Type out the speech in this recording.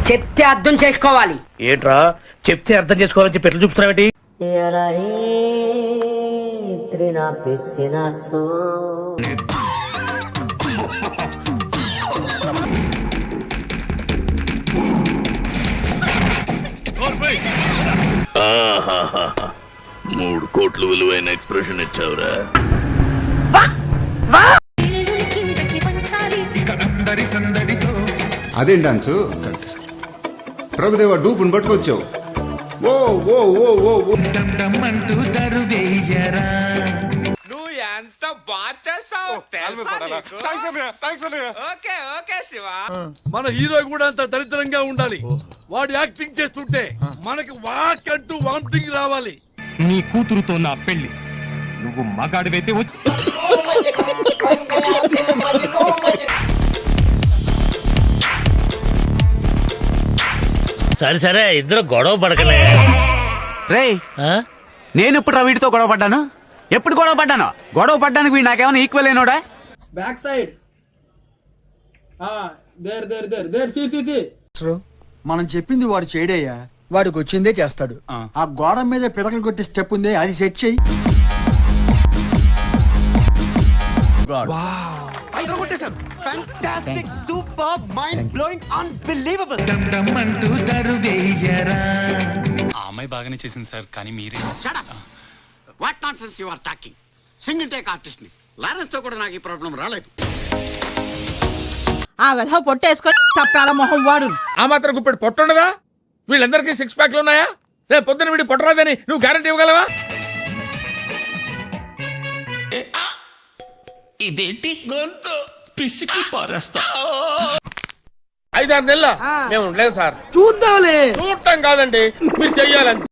చెప్తే అర్థం చేసుకోవాలి. ఏంట్రా చెప్తే అర్థం చేసుకోవాలని చెప్పి ఎట్లా చూపుతున్నావేంటి? మూడు కోట్లు విలువైన ఎక్స్ప్రెషన్ ఇచ్చావురా. అదేం డాన్సు ప్రభుదేవ డూపుని పట్టుకొచ్చావు. ఓ ఓ ఓ ఓ అంటూ దరువేయరా. నువ్వు ఎంత బాగా చేస్తావు. మన హీరో కూడా అంత దరిద్రంగా ఉండాలి. వాడు యాక్టింగ్ చేస్తుంటే మనకి వాక్ అంటూ వామిటింగ్ రావాలి. నీ కూతురుతో నా పెళ్లి నువ్వు మగాడివైతే సరే సరే ఇద్దరు గొడవ పడకలే. రే నేను ఎప్పుడు వీడితో గొడవ పడ్డాను? ఎప్పుడు గొడవ పడ్డాను? గొడవ పడ్డానికి వీడు నాకేమైనా ఈక్వల్ అయినోడా? బ్యాక్ సైడ్ మనం చెప్పింది వాడు చేయడయ్యా. వాడికి వచ్చిందే చేస్తాడు. ఆ గోడ మీద పిడకలు కొట్టి స్టెప్ ఉంది, అది సెట్ చెయ్యి. ఆ అమ్మాయి బాగానే చేసింది సార్, కానీ మీరే what not sense you are talking. Single take artist ని లారెన్స్ తో కూడా నాకు ఈ ప్రాబ్లం రాలేదు. ఆ వెధ పొట్టేసుకొని తప్పాల మొహం వాడు. ఆ మాత్రం గుప్పెడు పొట్టుండదా? వీళ్ళందరికీ 6 ప్యాక్లు ఉన్నాయా? రేపు పొద్దున వీడి పొట్టరాదని నువ్వు గ్యారెంటీ ఇవ్వగలవా? ఇదేంటి గొంతు పిసికి పారేస్తా. 5-6 నెలల మేము లేదు సార్. చూద్దాంలే. చూడటం కాదండి, మీరు చెయ్యాలంటే.